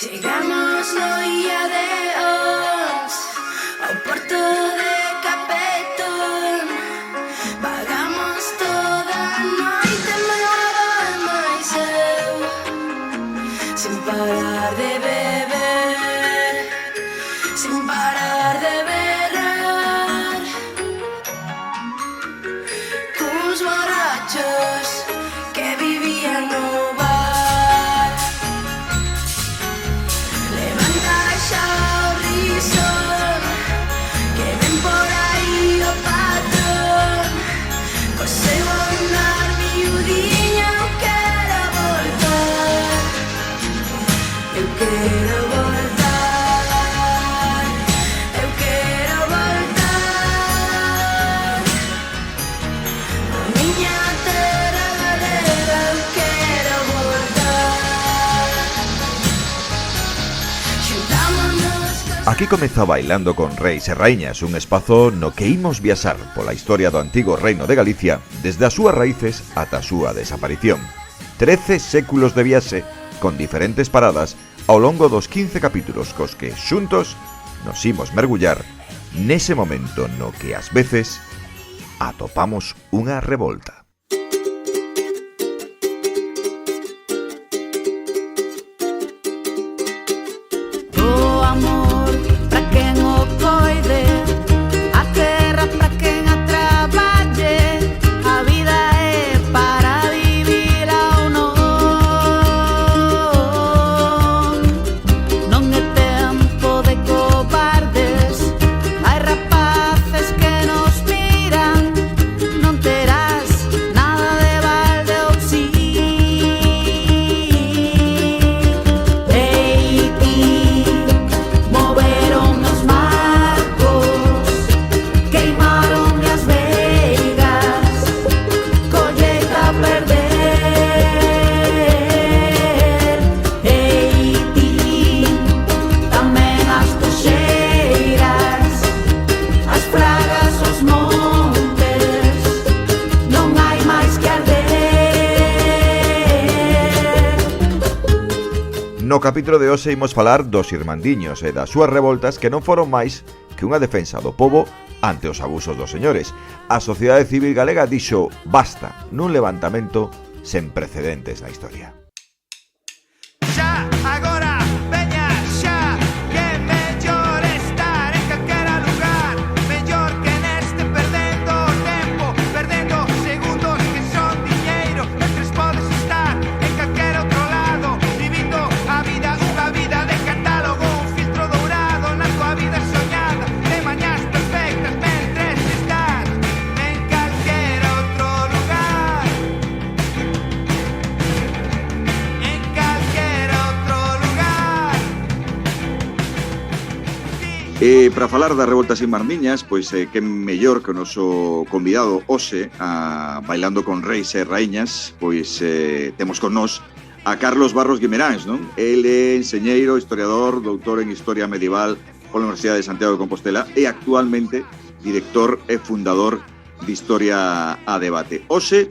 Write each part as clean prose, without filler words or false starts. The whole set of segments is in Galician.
Chegamos no Illa de Ons ao porto de Capetón. Vagamos toda a noite molhado e máis eu, sen parar de beber, sen parar de berrar, cuns borrachos que vivían no bar. Levanta xa o risón, que ven por aí o patrón, co seu andar miudiña. Eu quero voltar, eu quero voltar, eu quero voltar a miña terra galega. Eu quero voltar. Xuntámonos cos Aquí comeza Bailando con Reis e Raíñas, un espazo no que imos viaxar pola historia do antigo reino de Galicia desde as súas raíces ata a súa desaparición. 13 séculos de viaxe con diferentes paradas ao longo dos 15 capítulos cos que xuntos nos imos mergullar nese momento no que ás veces atopamos unha revolta. o amor pra quen o coide, a terra pra quen a traballe, a vida é para vivila ou non. Non é tempo de cobardes, hai rapaces que nos miran, non terás nada de balde ou si. Ei ti, moveron os marcos, queimaron as veigas, colleita a perder. Ei ti, tamén as toxeiras, as pragas, os montes, non hai máis que arder. No capítulo de hoxe imos falar dos irmandiños e das súas revoltas que non foron máis que unha defensa do pobo ante os abusos dos señores. A sociedade civil galega dixo basta nun levantamento sen precedentes na historia. Xa, agora, veña, xa, que é mellor estar en calquera lugar, mellor que neste perdendo o tempo, perdendo segundos que son diñeiro, mentres podes estar en calquera outro lado, vivindo a vida, unha vida de catálogo, un filtro dourado na tua vida soñada, de mañás perfectas, mentres estás en calquera outro lugar, en calquera outro lugar. E para falar das revoltas irmandiñas, pois que mellor que o noso convidado hoxe a Bailando con Reis e Raíñas, pois temos con nós a Carlos Barros Guimeráns, non? El é enseñeiro, historiador, doutor en Historia Medieval pola Universidade de Santiago de Compostela e actualmente director e fundador de Historia a Debate. Hoxe,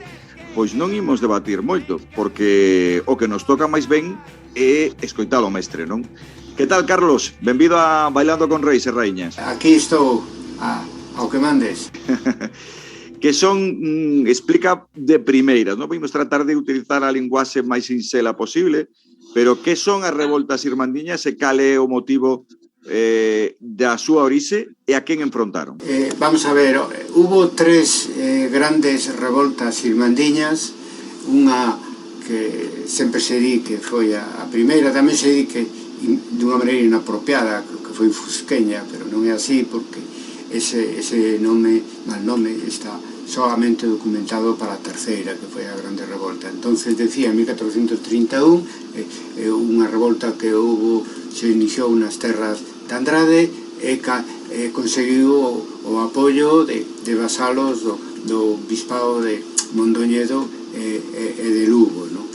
pois non imos debatir moito, porque o que nos toca máis ben é escoitar o mestre, non? Que tal, Carlos? Benvido a Bailando con Reis e Raíñas. Aquí estou, ao que mandes. Que son, explica de primeiras, non? Vimos tratar de utilizar a linguaxe máis sinxela posible, pero que son as revoltas irmandiñas e cal é o motivo da súa orixe e a quen enfrontaron? Vamos a ver, hubo tres grandes revoltas irmandiñas, unha que sempre se di que foi a primeira, tamén se di que dunha maneira inapropiada, que foi Fusqueña, pero non é así porque ese nome, mal nome, está solamente documentado para a terceira, que foi a Grande Revolta. Entonces decía en 1431, unha revolta que se iniciou nas terras de Andrade e conseguiu o apoio de vasalos do bispado de Mondoñedo e de Lugo, non?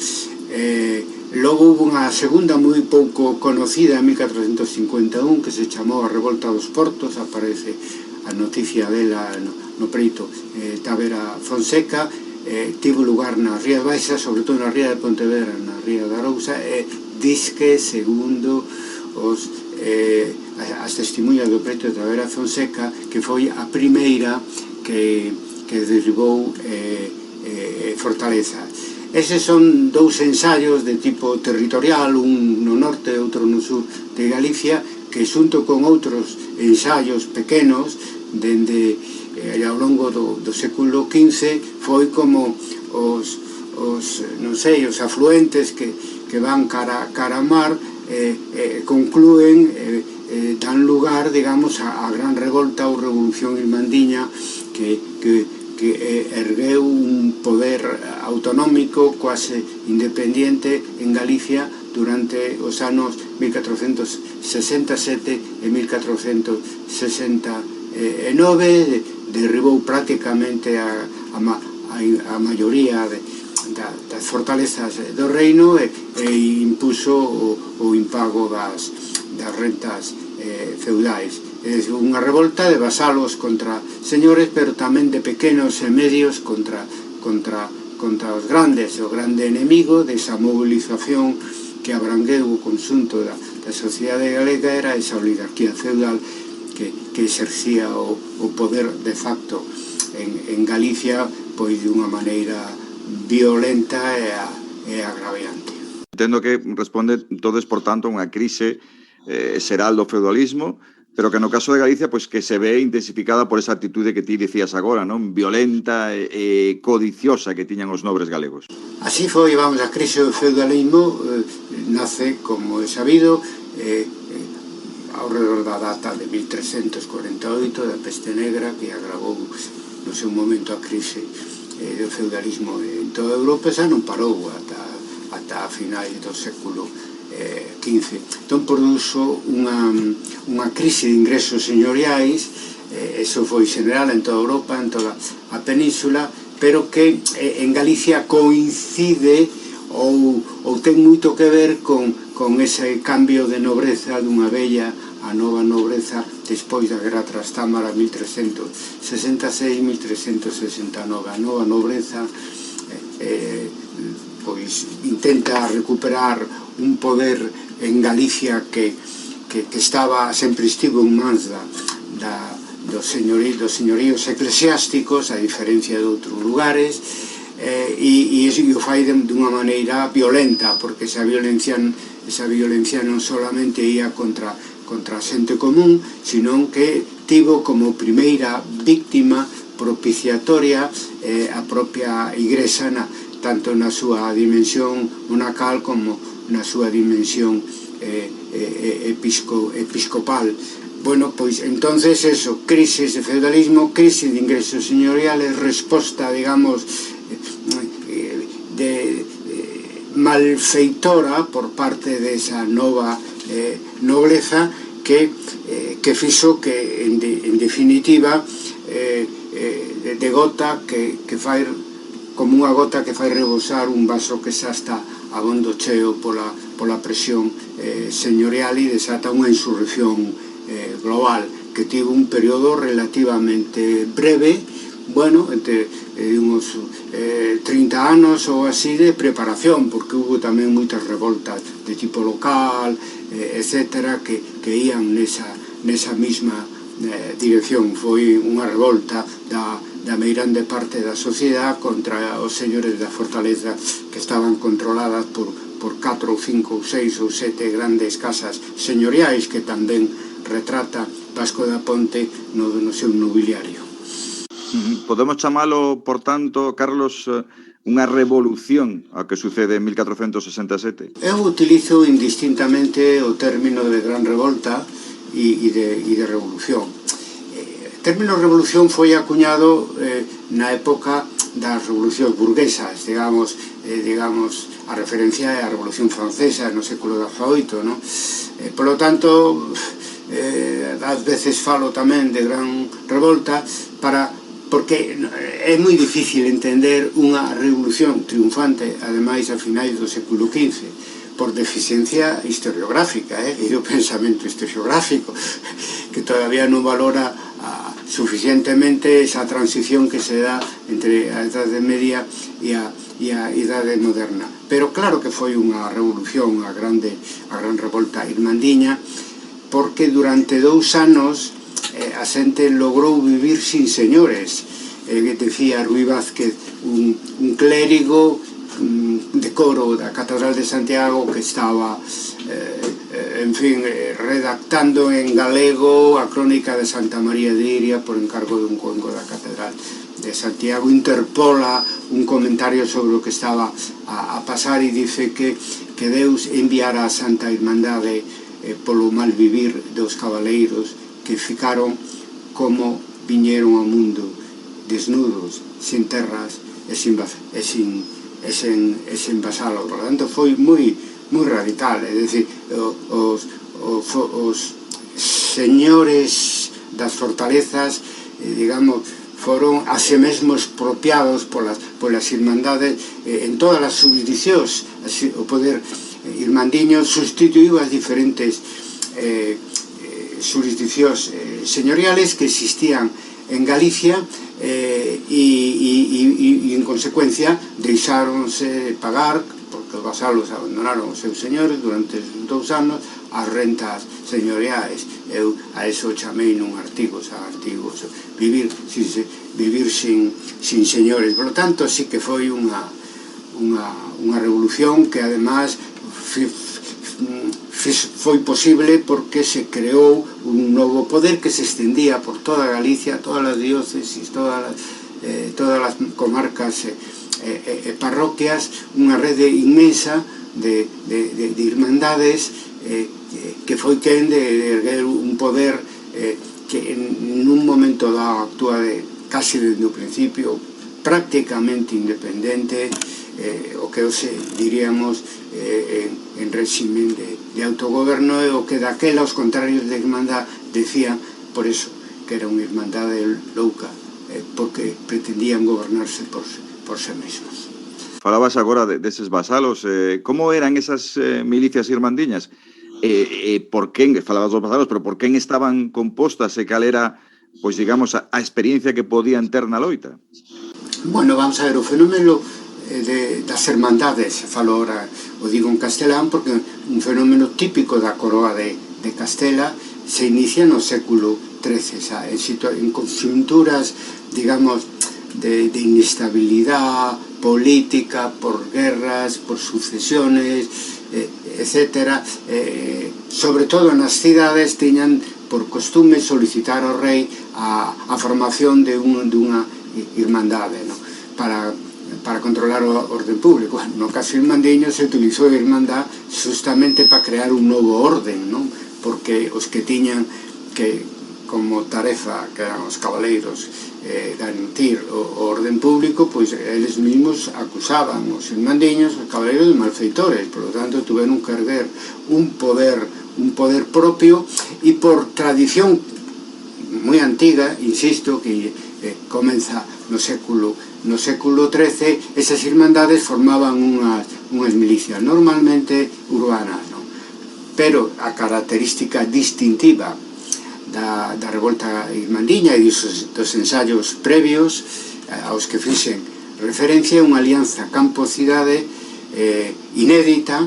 Logo hubo unha segunda moi pouco conocida en 1451 que se chamou a Revolta dos Portos, aparece a noticia dela no preito Tavera Fonseca, tivo lugar na Ría Baixa, sobre todo na Ría de Pontevedra, na Ría da Arousa, e disque, segundo as testemunhas do preto de Tavera Fonseca, que foi a primeira que derribou Fortaleza. Eses son dous ensaios de tipo territorial, un no norte e outro no sur de Galicia, que xunto con outros ensaios pequenos dende ao longo do século XV foi como os afluentes que van cara a mar conclúen, dan lugar, digamos, a gran revolta ou revolución irmandiña que ergueu un poder autonómico quase independiente en Galicia durante os anos 1467 e 1469, derribou prácticamente a maioría das fortalezas do reino e impuso o impago das rentas feudais. É unha revolta de vasalos contra señores, pero tamén de pequenos e medios contra os grandes. O grande enemigo desa mobilización que abrangueu o conxunto da sociedade galega era esa oligarquía feudal que exercía o poder de facto en Galicia, pois de unha maneira violenta e agraviante. Entendo que responde entonces, por tanto, a unha crise xeral do feudalismo, pero que no caso de Galicia, pois que se ve intensificada por esa actitude que ti dicías agora, non? Violenta e codiciosa que tiñan os nobres galegos. Así foi, vamos, a crise do feudalismo nace, como é sabido, ao redor da data de 1348, da peste negra, que agravou no seu momento a crise do feudalismo en toda Europa. Xa non parou ata a finais do século XV. Entón, produzo unha crise de ingresos señoriais, eso foi general en toda Europa, en toda a península, pero que en Galicia coincide ou ten moito que ver con ese cambio de nobreza dunha vella a nova nobreza despois da Guerra Trastámara 1366-1369. A nova nobreza pois intenta recuperar un poder en Galicia que sempre estivo en mans dos señoríos eclesiásticos, a diferencia de outros lugares, e o fai dunha maneira violenta, porque esa violencia non solamente ia contra a xente común, sino que tivo como primeira víctima propiciatoria a propia Igrexa, tanto na súa dimensión monacal como na súa dimensión episcopal. Bueno, pois entonces eso, crisis de feudalismo, crisis de ingresos señoriales, resposta, digamos, de malfeitora por parte desa nova nobleza que fixo que, en definitiva, de gota que fai como unha gota que fai rebosar un vaso que xa está abondo cheo pola presión señorial, e desata unha insurrección global que tivo un período relativamente breve, bueno, entre uns 30 anos ou así de preparación, porque hubo tamén moitas revoltas de tipo local, etcétera, que ían nesa mesma dirección. Foi unha revolta da meirande parte da sociedade contra os señores da fortaleza, que estaban controladas por 4 ou 5 ou 6 ou 7 grandes casas señoriais que tamén retrata Vasco da Ponte no seu nobiliario. Podemos chamalo, por tanto, Carlos, unha revolución a que sucede en 1467? Eu utilizo indistintamente o término de gran revolta e de revolución. O término revolución foi acuñado na época das revolucións burguesas, digamos, a referencia é a Revolución Francesa no século XVIII, non? Por lo tanto, ás veces falo tamén de gran revolta porque é moi difícil entender unha revolución triunfante, ademais a finais do século XV, por deficiencia historiográfica, e o pensamento historiográfico, que todavía non valora suficientemente esa transición que se dá entre a Idade Media e a Idade Moderna. Pero claro que foi unha revolución, a gran revolta irmandiña, porque durante 2 anos a xente logrou vivir sin señores. Que decía Ruy Vázquez, un clérigo de coro da Catedral de Santiago que estaba redactando en galego a crónica de Santa María de Iria por encargo dun congo da Catedral de Santiago. Interpola un comentario sobre o que estaba a pasar e dice que Deus enviara a Santa Irmandade polo mal vivir dos cabaleiros que ficaron como viñeron ao mundo, desnudos, sin terras e sin vasalos. Por lo tanto, foi moi radical. É dicir, os señores das fortalezas, digamos, foron a se mesmo expropiados polas irmandades en todas as jurisdiccións. O poder irmandiño sustituiu as diferentes jurisdiccións señoriales que existían en Galicia e en consecuencia deixáronse pagar, porque os vasalos abandonaron os seus señores durante 2 anos, as rentas señoriais. Eu a eso chamei nun artigo, vivir sin señores. Por lo tanto, sí que foi unha revolución que además foi posible porque se creou un novo poder que se extendía por toda Galicia, todas as diócesis, todas as comarcas e parroquias, unha rede inmensa de irmandades que foi quen de erguer un poder que en un momento dado actúa casi desde o principio prácticamente independente, o que hoxe diríamos en régimen de autogoberno, e o que daquela os contrarios de irmandad decían por eso que era unha irmandade louca, porque pretendían gobernarse por sí mesmos. Falabas agora deses vasalos, como eran esas milicias irmandiñas? Por quen, falabas dos vasalos, pero por quen estaban compostas e cal era, pois digamos, a experiencia que podían ter na loita? Bueno, vamos a ver, o fenómeno das hermandades, falo ahora, o digo en castelán, porque un fenómeno típico da coroa de Castela se inicia no século XIII, en conxunturas, digamos, de inestabilidad política, por guerras, por sucesiones, etc. Sobre todo nas cidades tiñan por costume solicitar ao rei a formación de unha irmandade, ¿no? para controlar o orden público. No caso irmandiño se utilizou a irmandad justamente para crear un novo orden, ¿no? Porque os que tiñan que como tarefa, que eran os cabaleiros, garantir o orden público, pois eles mesmos acusaban os irmandiños, os cabaleiros de malfeitores. Por lo tanto, tuveron que erguer un poder propio, e por tradición moi antiga, insisto, que comeza no século XIII, esas irmandades formaban unhas milicias normalmente urbanas, ¿no? Pero a característica distintiva da revolta irmandiña e dos ensaios previos aos que fixen referencia, unha alianza campo-cidade inédita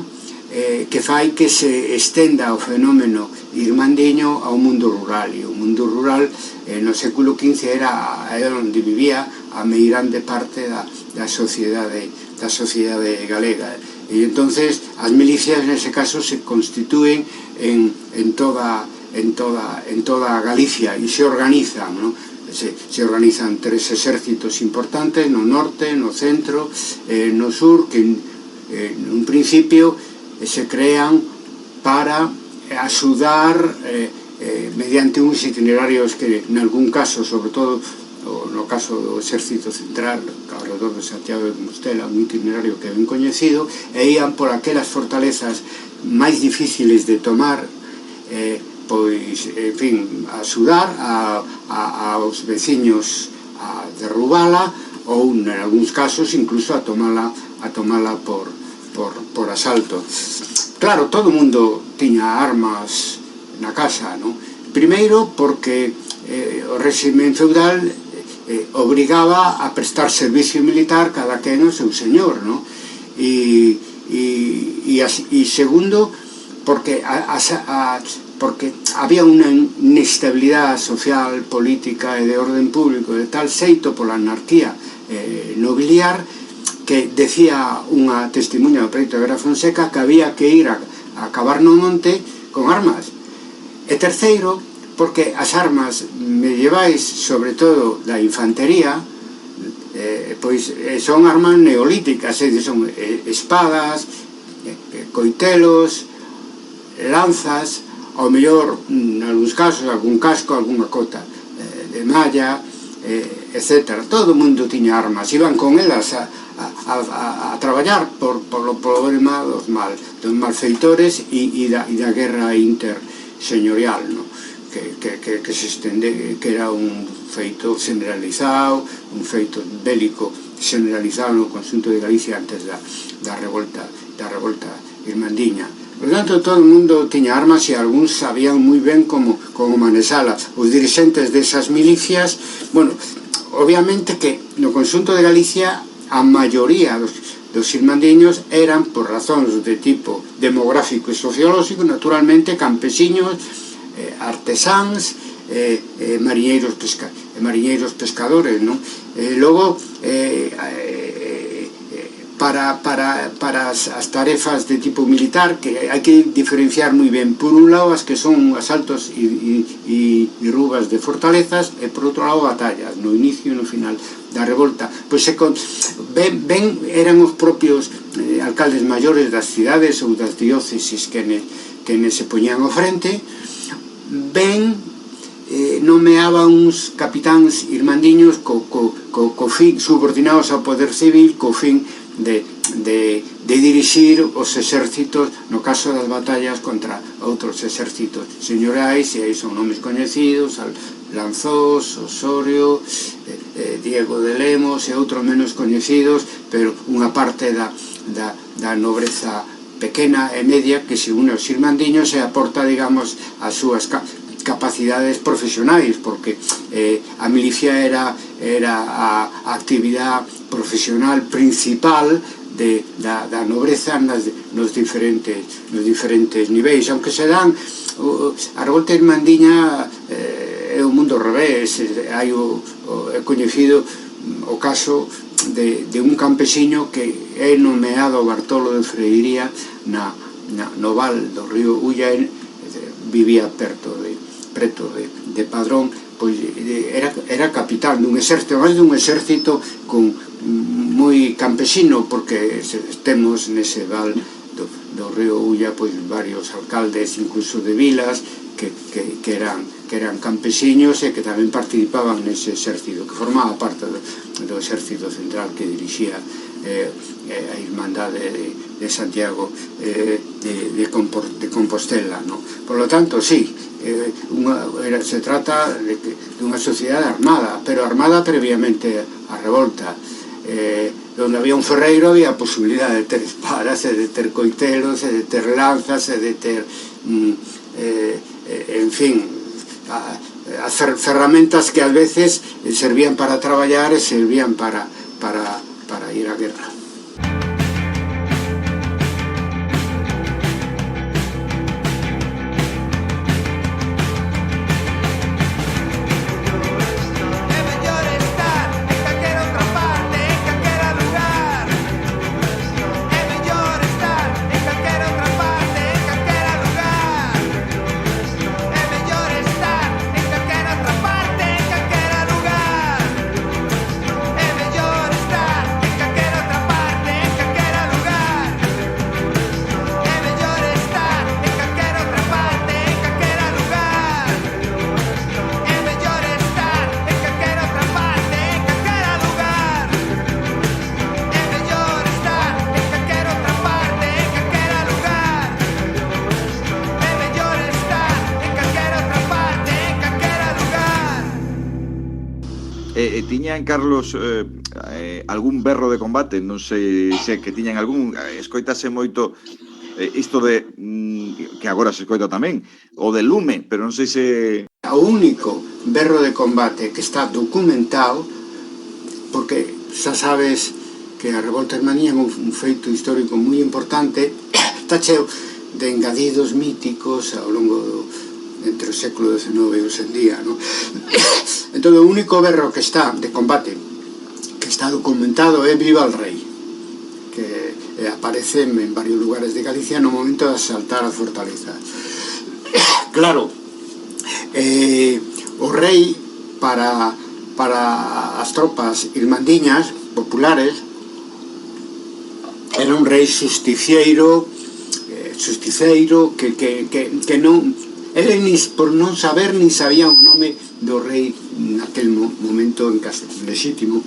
que fai que se estenda o fenómeno irmandiño ao mundo rural, e o mundo rural no século XV era onde vivía a meirande parte da sociedade galega, e entonces as milicias nese caso se constitúen en toda Galicia e se organizan, ¿no? Se organizan 3 exércitos importantes no norte, no centro, no sur, que en un principio se crean para axudar mediante uns itinerarios que en algún caso, sobre todo no caso do exército central alrededor de Santiago de Compostela, un itinerario que é ben coñecido, e ían por aquelas fortalezas máis difíciles de tomar, pois, en fin, a axudar aos veciños a derrubala, ou en algúns casos incluso a tomala por asalto. Claro, todo o mundo tiña armas na casa, ¿no? Primeiro porque o réximen feudal obrigaba a prestar servicio militar cada quen ao seu señor, ¿no? E segundo, porque había unha inestabilidade social, política e de orden público de tal xeito pola anarquía nobiliar que decía unha testimonha do preto de Vera Fonseca que había que ir a cavar no monte con armas. E terceiro, porque as armas medievais, sobre todo da infantería, pois son armas neolíticas, son espadas, coitelos, lanzas, ao mellor, en algúns casos, algún casco, algunha cota de malla, etc. Todo o mundo tiña armas, iban con elas a traballar polo problema dos malfeitores e da guerra interseñorial, no? que se estende, que era un feito generalizado, un feito bélico generalizado no conxunto de Galicia antes da revolta irmandiña. Por tanto, todo o mundo tiña armas e algúns sabían moi ben como manexalas. Os dirixentes desas milicias, bueno, obviamente que no conxunto de Galicia a maioría dos irmandiños eran, por razóns de tipo demográfico e sociolóxico, naturalmente campesiños, artesáns, mariñeiros pescadores, non? Logo, para as tarefas de tipo militar, que hai que diferenciar moi ben, por un lado as que son asaltos e rubas de fortalezas, e por outro lado batallas, no inicio e no final da revolta. Pois ben eran os propios alcaldes maiores das cidades ou das diócesis que se poñían ao frente, ben nomeaban uns capitáns irmandiños co fin, subordinados ao poder civil, co fin de dirixir os exércitos no caso das batallas contra outros exércitos señorais, e aí son nomes coñecidos: Lanzós, Osorio, Diego de Lemos e outros menos coñecidos, pero unha parte da nobreza pequena e media que se une aos irmandiños e aporta, digamos, as súas capacidades profesionais, porque a milicia era a actividade profesional principal da nobreza nos diferentes niveis, aunque se dan a revolta irmandiña é o mundo ao revés. Hai é coñecido o caso de un campesiño que é nomeado Bartolo de Freiría no val do río Ulla, vivía preto de Padrón, pois era capitán dun exército, máis dun exército moi campesino, porque temos nese val do río Ulla pois varios alcaldes, incluso de vilas, que eran campesiños e que tamén participaban nese exército, que formaba parte do exército central que dirixía a Irmandade de Santiago de Compostela, no? Por lo tanto, sí, se trata de unha sociedade armada, pero armada previamente á revolta. Donde había un ferreiro había a posibilidade de ter espadas, e de ter coitelos, e de ter lanzas, e de ter en fin, as ferramentas que ás veces servían para traballar e servían para ir á guerra. Tiñan, Carlos, algún berro de combate? Non sei se que tiñan algún. Escoitase moito isto de que agora se escoita tamén, o de lume, pero non sei se... O único berro de combate que está documentado, porque xa sabes que a revolta irmandiña é un feito histórico moi importante, está cheo de engadidos míticos ao longo entre o século XIX e hoxe en día, ¿no? Entón, o único berro que está de combate que está documentado é Viva el Rei, que aparece en varios lugares de Galicia no momento de asaltar a fortaleza. Claro, o rei para as tropas irmandiñas populares era un rei justiciero que non, eles por non saber ni sabían o nome do rei naquel momento legítimo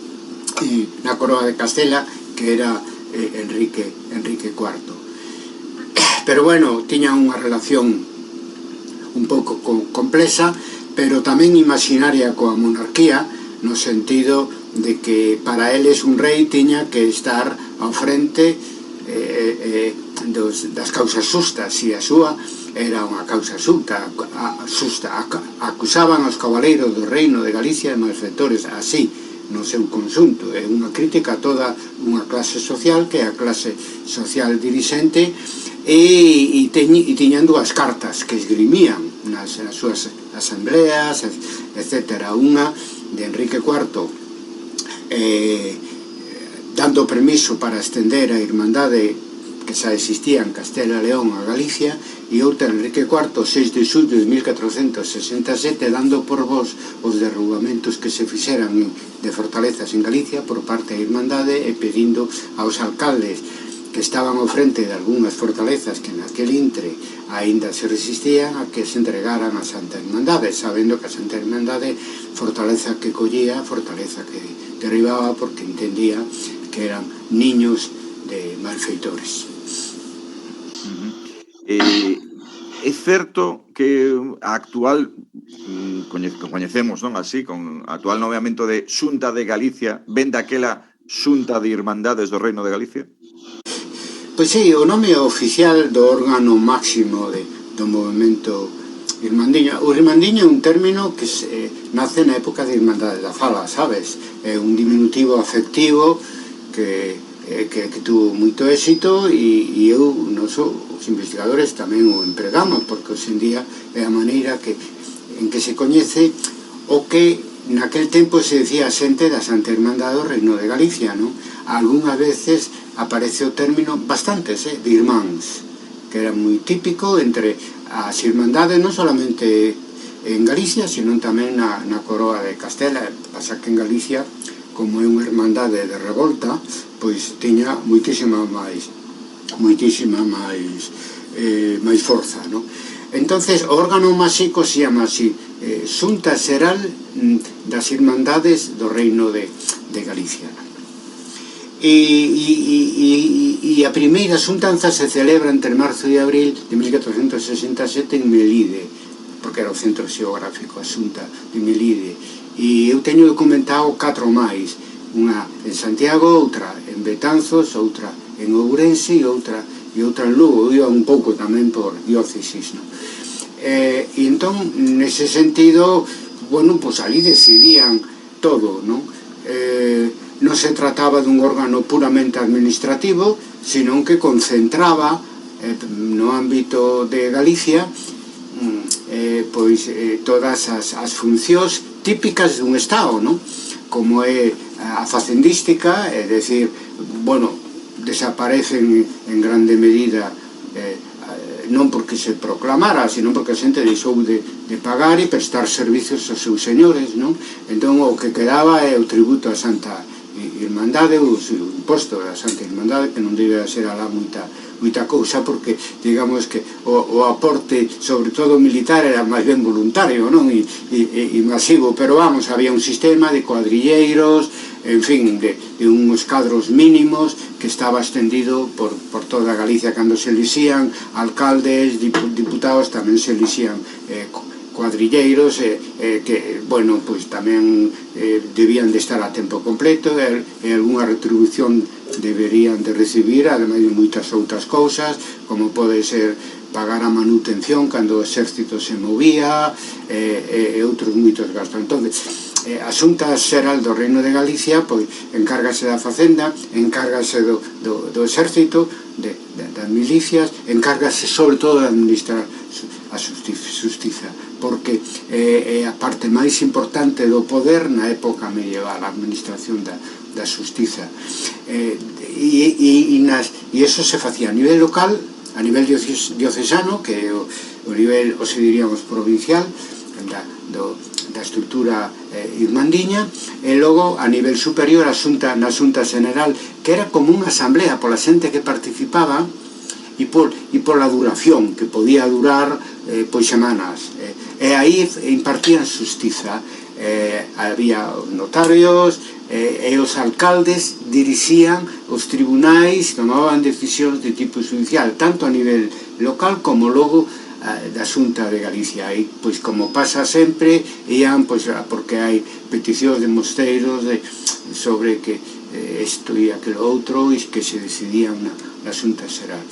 na coroa de Castela, que era Enrique IV. Pero bueno, tiña unha relación un pouco complexa, pero tamén imaginaria coa monarquía, no sentido de que para eles un rei tiña que estar ao frente das causas xustas, e a súa era unha causa xusta. Acusaban aos cabaleiros do reino de Galicia de malfeitores, así, no seu conxunto. É unha crítica a toda unha clase social, que é a clase social dirixente, e tiñan dúas cartas que esgrimían nas súas asambleas, etc. Unha de Enrique IV dando permiso para estender a irmandade que xa existía en Castela e León a Galicia, e outra Enrique IV, 6 de xullo de 1467, dando por vos os derrubamentos que se fixeran de fortalezas en Galicia por parte da irmandade, e pedindo aos alcaldes que estaban ao frente de algunhas fortalezas que naquel intre aínda se resistían a que se entregaran a Santa Irmandade, sabendo que a Santa Irmandade, fortaleza que collía, fortaleza que derribaba, porque entendía que eran niños de malfeitores. É certo que a actual coñecemos, non así, con o actual nomeamento de Xunta de Galicia, ven daquela Xunta de Irmandades do Reino de Galicia? Pois sí, o nome oficial do órgano máximo do movimento irmandiño. O irmandiño é un término que nace na época de Irmandade da Fala, sabes? É un diminutivo afectivo que tuvo moito éxito, e os investigadores tamén o empregamos, porque hoxe en día é a maneira en que se coñece o que naquel tempo se decía xente da Santa Irmandade do Reino de Galicia, non? Algúnas veces aparece o término, bastantes, de irmáns, que era moi típico entre as irmandades, non solamente en Galicia, sino tamén na coroa de Castela. Pasa que en Galicia, como é unha irmandade de revolta, pois tiña moitísima máis forza, non? Entonces, o órgano máxico se chama así, Xunta Xeral das Irmandades do Reino de Galicia. E a primeira xuntanza se celebra entre marzo e abril de 1467 en Melide, porque era o centro xeográfico, a xunta de Melide. E eu teño documentado 4 máis, unha en Santiago, outra en Betanzos, outra en Ourense e outra en Lugo. Eu iba un pouco tamén por diócesis, non? E entón, nese sentido, bueno, pois ali decidían todo, non? Non se trataba dun órgano puramente administrativo, sino que concentraba no ámbito de Galicia todas as funcións típicas dun Estado, non? Como é a facendística, é dicir, bueno, desaparecen en grande medida non porque se proclamara, sino porque a xente deixou de pagar e prestar servicios aos seus señores, non? Entón, o que quedaba é o tributo a Santa Irmandade, o imposto da Santa Irmandade, que non debe ser alá moita cousa, porque digamos que o aporte, sobre todo militar, era máis ben voluntario, non? E masivo, pero vamos, había un sistema de cuadrilleiros, en fin, de uns cadros mínimos que estaba extendido por toda Galicia. Cando se elixían alcaldes, diputados, tamén se elixían cuadrilleiros que, bueno, pois tamén debían de estar a tempo completo, e algunha retribución deberían de recibir, ademais de moitas outras cousas, como pode ser pagar a manutención cando o exército se movía, e outros moitos gastos. Entón, a Xunta Xeral do Reino de Galicia pois encárgase da Facenda, encárgase do exército, das milicias, encárgase sobre todo de administrar a xustiza, porque é a parte máis importante do poder na época medieval, a administración da xustiza. E eso se facía a nivel local, a nivel diocesano, que é o nivel, o se diríamos, provincial, da estrutura irmandiña, e logo a nivel superior na Xunta Xeneral, que era como unha asamblea pola xente que participaba e pola duración, que podía durar pois semanas, e aí impartían xustiza. Había os notarios e os alcaldes dirixían os tribunais, tomaban decisións de tipo judicial, tanto a nivel local como logo da Xunta de Galicia. E, pois, como pasa sempre, ian, pois, porque hai peticións de mosteiros sobre que isto e aquilo outro, e que se decidían na Xunta Xeral.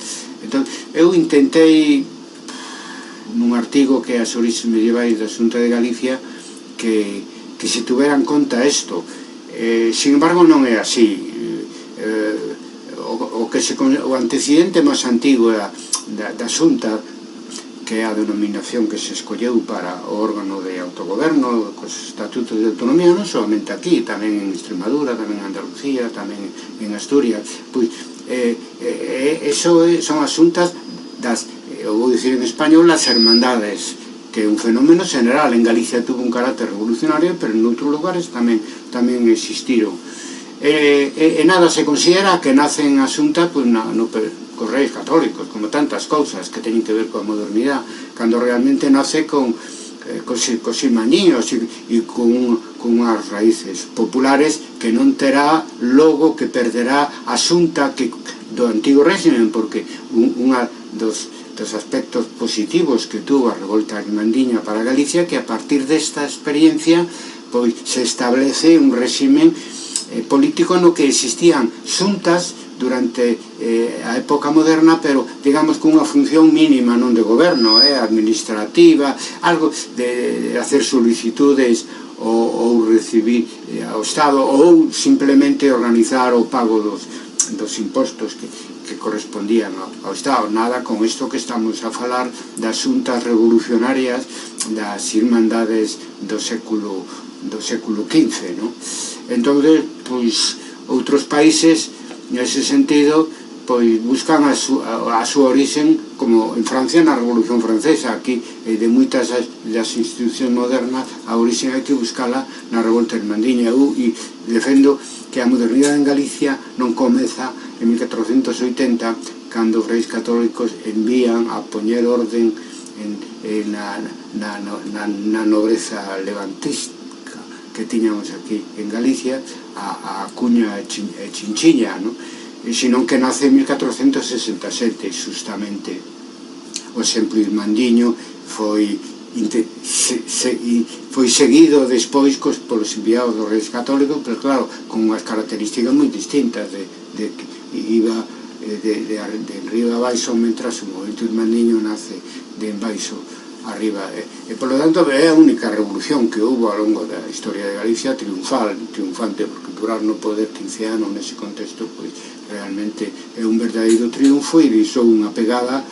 Entón, eu intentei, nun artigo que é as orixes medievais da Xunta de Galicia, que se tuvera en conta isto. Sin embargo, non é así. O antecedente máis antigo da Xunta, que é a denominación que se escolleu para o órgano de autogoberno, cos estatutos de autonomía, non solamente aquí, tamén en Extremadura, tamén en Andalucía, tamén en Asturias, pois son as xuntas das, eu vou dicir en español, as hermandades, que é un fenómeno general. En Galicia tuvo un carácter revolucionario, pero en outros lugares tamén existiron. E nada, se considera que nacen a Xunta cos reis católicos, como tantas cousas que teñen que ver coa modernidade, cando realmente nace cos irmañiños e con unhas raíces populares que non terá logo, que perderá a Xunta do antigo régimen, porque unha dos aspectos positivos que tuvo a revolta irmandiña para Galicia, que a partir desta experiencia pois se establece un régimen político no que existían xuntas durante a época moderna, pero digamos con unha función mínima, non de goberno, administrativa, algo de hacer solicitudes ou recibir ao Estado, ou simplemente organizar o pago dos impostos que correspondían ao Estado. Nada con isto que estamos a falar das xuntas revolucionarias, das irmandades do século XV, non? Entón, pois, outros países, nese sentido, pois buscan a súa orixen, como en Francia na Revolución Francesa. Aquí, de moitas das institucións modernas, a orixen hai que buscala na revolta irmandiña. E defendo que a modernidade en Galicia non comeza en 1480, cando os reis católicos envían a poñer orden na nobreza levantista que tiñamos aquí en Galicia, a Cuña e Chinchiña, non? Senón que nace en 1467, justamente. O exemplo irmandiño foi seguido despois polos enviados dos reis católicos, pero claro, con unhas características moi distintas, de que iba de arriba a baixo, mentras o movimento irmandiño nace de en baixo arriba. E polo tanto é a única revolución que houve ao longo da historia de Galicia triunfante, porque durar no poder 15 anos nese contexto, pois realmente é un verdadeiro triunfo, e deixou unha pegada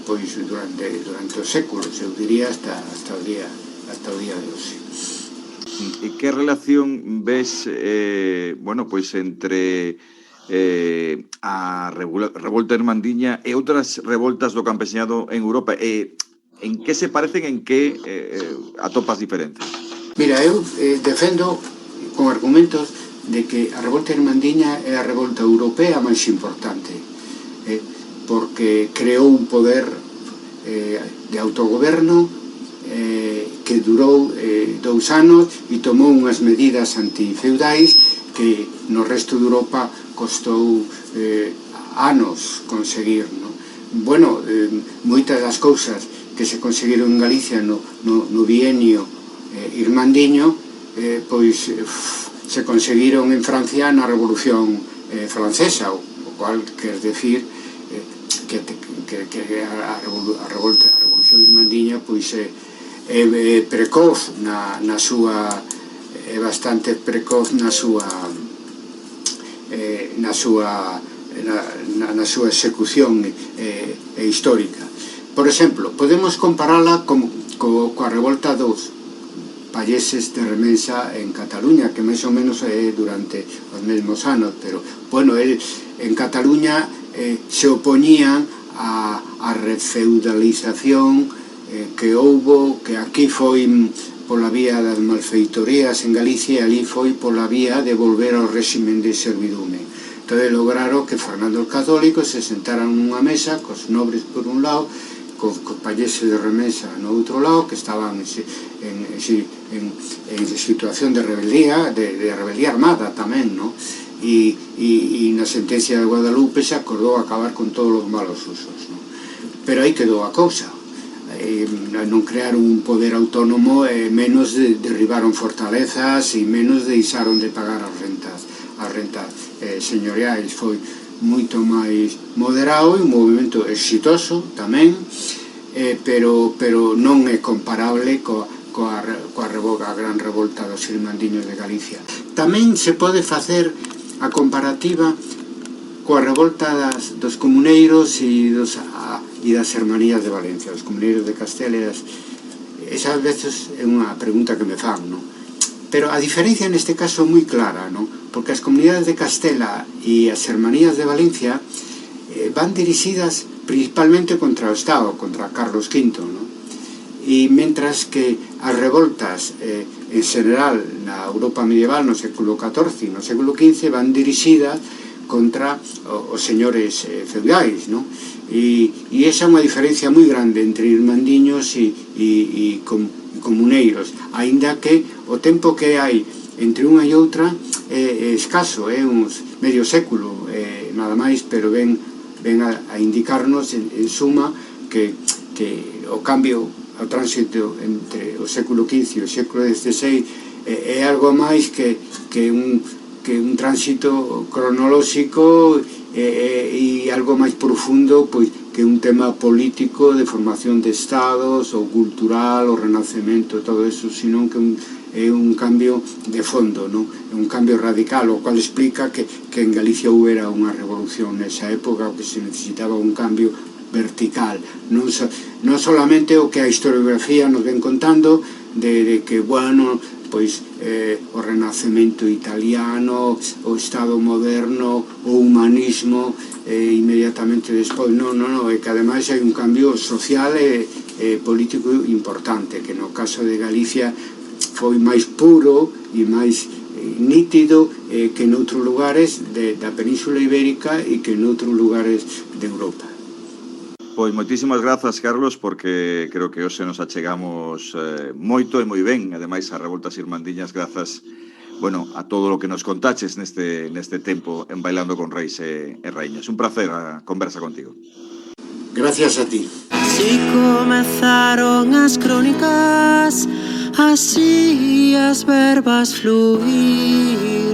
pois durante os séculos, eu diría hasta o día de hoxe. E que relación ves pois entre a revolta irmandiña e outras revoltas do campesinado en Europa? En que se parecen, en que atopas diferencias? Mira, eu defendo con argumentos de que a revolta irmandiña é a revolta europea máis importante, porque creou un poder de autogoberno que durou 2 anos e tomou unhas medidas antifeudais que no resto de Europa costou anos conseguir, non? Bueno, moitas das cousas que se conseguiron en Galicia no bienio irmandiño, pois se conseguiron en Francia na Revolución Francesa, o cual quer decir a Revolución Irmandiña pois é precoz na súa é bastante precoz na súa execución histórica. Por exemplo, podemos comparala coa revolta dos payeses de Remensa en Cataluña, que máis ou menos é durante os mesmos anos, pero, bueno, en Cataluña se opoñían a refeudalización que houbo, que aquí foi pola vía das malfeitorías en Galicia, e ali foi pola vía de volver ao réximen de servidume. Entón lograron que Fernando el Católico se sentaran nunha mesa cos nobres por un lado, cos payeses de Remensa no outro lado, que estaban en situación de rebeldía, de rebeldía armada tamén, no? E na sentencia de Guadalupe se acordou acabar con todos os malos usos, no? Pero aí quedou a cousa. Non crearon un poder autónomo, menos derribaron fortalezas e menos deixaron de pagar as rentas señoriais. Foi moito máis moderado e un movimento exitoso tamén, pero non é comparable coa gran revolta dos irmandiños de Galicia. Tamén se pode facer a comparativa coa revolta dos comuneiros e das hermanías de Valencia, os comuneiros de Castela. Esas veces é unha pregunta que me fan, non? Pero a diferencia neste caso é moi clara, non? Porque as comunidades de Castela e as hermanías de Valencia van dirixidas principalmente contra o Estado, contra Carlos V, non? E mentras que as revoltas en general na Europa medieval no século XIV e no século XV van dirixidas contra os señores feudais, non? E esa é unha diferencia moi grande entre irmandiños e comuneiros, aínda que o tempo que hai entre unha e outra é escaso, uns medio século, nada máis, pero ven a indicarnos en suma que o cambio, o tránsito entre o século XV e o século XVI é algo máis que un tránsito cronolóxico e algo máis profundo pois que un tema político de formación de estados ou cultural, o renacemento, todo eso, sino que é un cambio de fondo, non? É un cambio radical, o cual explica que en Galicia houbera unha revolución nesa época, que se necesitaba un cambio vertical, non solamente o que a historiografía nos ven contando de que, bueno, pois o renacemento italiano, o Estado moderno, o humanismo inmediatamente despois. Non, é que ademais hai un cambio social e político importante, que no caso de Galicia foi máis puro e máis nítido que noutros lugares da Península Ibérica e que noutros lugares de Europa. Pois moitísimas grazas, Carlos, porque creo que hoxe nos achegamos moito e moi ben, ademais a revoltas irmandiñas, grazas, bueno, a todo o que nos contaches neste tempo en Bailando con Reis e Raíñas. Un placer a conversa contigo. Gracias a ti. Así comenzaron as crónicas, así as verbas fluíron.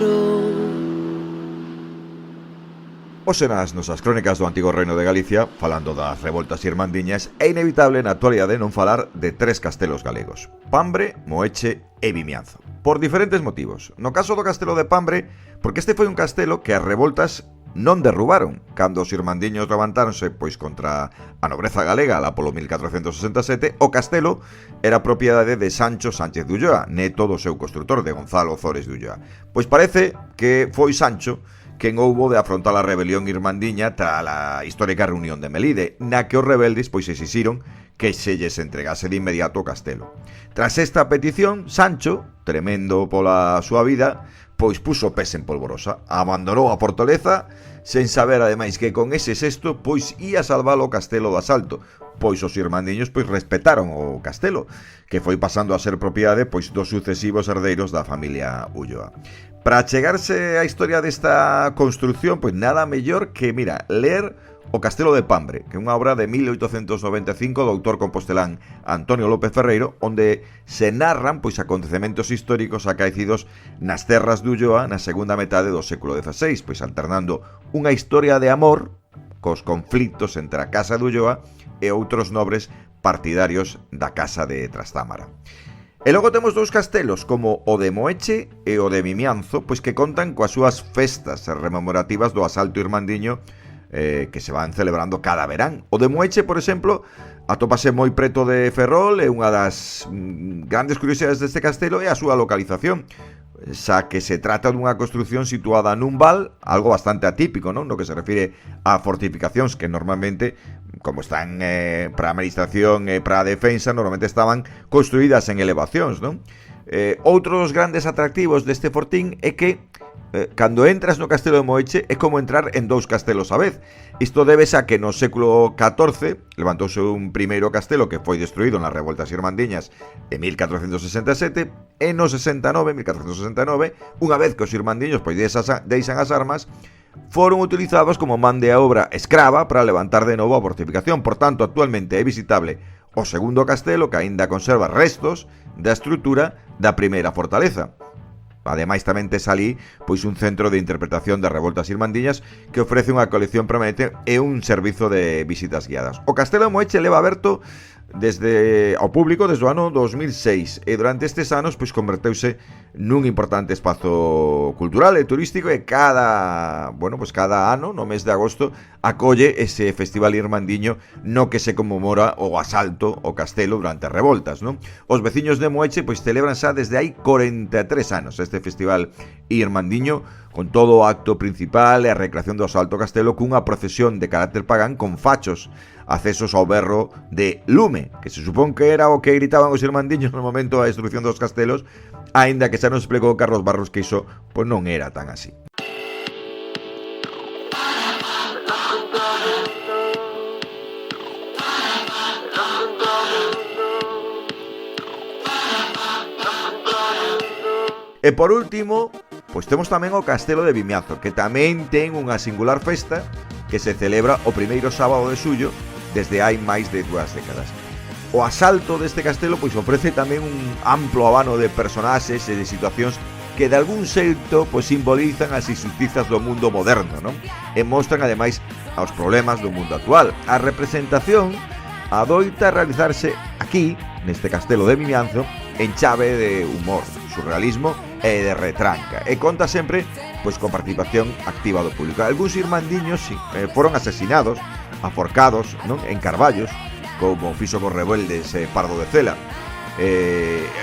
Hoxe nas nosas crónicas do Antigo Reino de Galicia, falando das revoltas irmandiñas, é inevitable na actualidade non falar de tres castelos galegos: Pambre, Moeche e Vimianzo. Por diferentes motivos. No caso do castelo de Pambre, porque este foi un castelo que as revoltas non derrubaron cando os irmandiños levantáronse pois contra a nobreza galega lá polo 1467. O castelo era propiedade de Sancho Sánchez de Ulloa, neto do seu construtor, de Gonzalo Zores de Ulloa. Pois parece que foi Sancho quen houbo de afrontar a rebelión irmandiña tras a histórica reunión de Melide, na que os rebeldes pois exixiron que se lles entregase de inmediato o castelo. Tras esta petición, Sancho, tremendo pola súa vida, pois puso pés en polvorosa, abandonou a fortaleza, sen saber ademais que con ese xesto pois ia salvar o castelo do asalto, pois os irmandiños pois respetaron o castelo, que foi pasando a ser propiedade pois dos sucesivos herdeiros da familia Ulloa. Para chegarse á historia desta construción, pois nada mellor que, mira, ler O Castelo de Pambre, que é unha obra de 1895 do autor compostelán Antonio López Ferreiro, onde se narran pois acontecementos históricos acaecidos nas terras de Ulloa na segunda metade do século XVI, pois alternando unha historia de amor cos conflitos entre a Casa de Ulloa e outros nobres partidarios da Casa de Trastámara. E logo temos dous castelos como o de Moeche e o de Vimianzo, pois que contan coas súas festas rememorativas do asalto irmandiño que se van celebrando cada verán. O de Moeche, por exemplo, atópase moi preto de Ferrol e unha das grandes curiosidades deste castelo é a súa localización, xa que se trata dunha construción situada nun val, algo bastante atípico, non? No que se refire a fortificacións que normalmente, como están para a administración e para a defensa, normalmente estaban construídas en elevacións, non? Outros grandes atractivos deste fortín é que cando entras no castelo de Moeche é como entrar en dous castelos á vez. Isto débese a que no século XIV levantouse un primeiro castelo que foi destruído nas revoltas irmandiñas en 1467 e no 1469, unha vez que os irmandiños pois deixan as armas, foron utilizados como man de obra escrava para levantar de novo a fortificación. Por tanto, actualmente é visitable o segundo castelo que aínda conserva restos da estrutura da primeira fortaleza. Ademais, tamén tes ali pois un centro de interpretación das revoltas irmandiñas que ofrece unha colección permanente e un servizo de visitas guiadas. O Castelo de Moeche leva aberto ao público desde o ano 2006 e durante estes anos pois converteuse nun importante espazo cultural e turístico e cada ano, no mes de agosto, acolle ese festival irmandiño no que se conmemora o asalto ao castelo durante as revoltas, non? Os veciños de Moeche pois celebran xa desde hai 43 anos este festival irmandiño con todo o acto principal e a recreación do asalto ao castelo cunha procesión de carácter pagán con fachos accesos ao berro de lume, que se supón que era o que gritaban os irmandiños no momento da destrucción dos castelos, aínda que xa nos explicou Carlos Barros que iso pois non era tan así. E por último, pois temos tamén o Castelo de Vimianzo, que tamén ten unha singular festa que se celebra o primeiro sábado de xullo desde hai máis de 2 décadas. O asalto deste castelo pois ofrece tamén un amplo abano de personaxes e de situacións que de algún xeito pois simbolizan as injustizas do mundo moderno, non? E mostran ademais aos problemas do mundo actual. A representación adoita realizarse aquí, neste Castelo de Vimianzo, en chave de humor, surrealismo e de retranca. E conta sempre pois con participación activa do público. Algúns irmandiños foron asesinados, aforcados, non? En Carballos, como fixo cos rebeldes Pardo de Cela.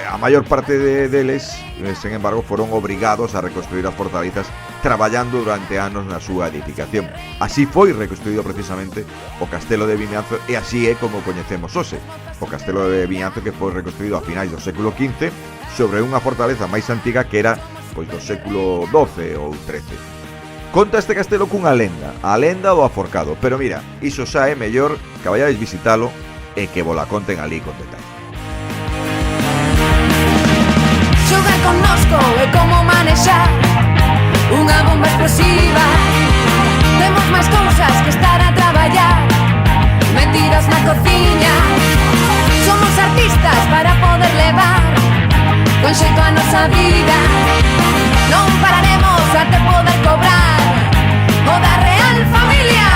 A maior parte deles, sen embargo, foron obrigados a reconstruir as fortalezas traballando durante anos na súa edificación. Así foi reconstruído precisamente o Castelo de Vimianzo e así é como coñecemos hoxe. O Castelo de Vimianzo que foi reconstruído a finais do século XV sobre unha fortaleza máis antiga que era pois do século XII ou XIII. Conta este castelo cunha lenda, a lenda do aforcado, pero mira, iso xa é mellor que vayades visitalo e que vos la conten ali con detalle. Xogar connosco é como manexar unha bomba explosiva. Temos máis cousas que estar a traballar, metidas na cociña. Somos artistas para poder levar con xeito a nosa vida. Non pararemos até poder cobrar o da Real Familia.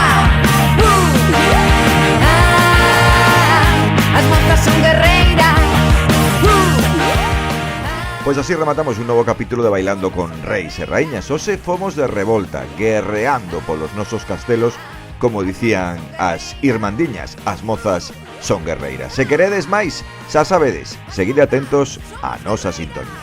As mozas son guerreiras. Pois así rematamos un novo capítulo de Bailando con Reis e Raíñas. Hoxe fomos de revolta, guerreando polos nosos castelos, como dicían as irmandiñas, as mozas son guerreiras. Se queredes máis, xa sabedes, seguide atentos á nosa sintonía.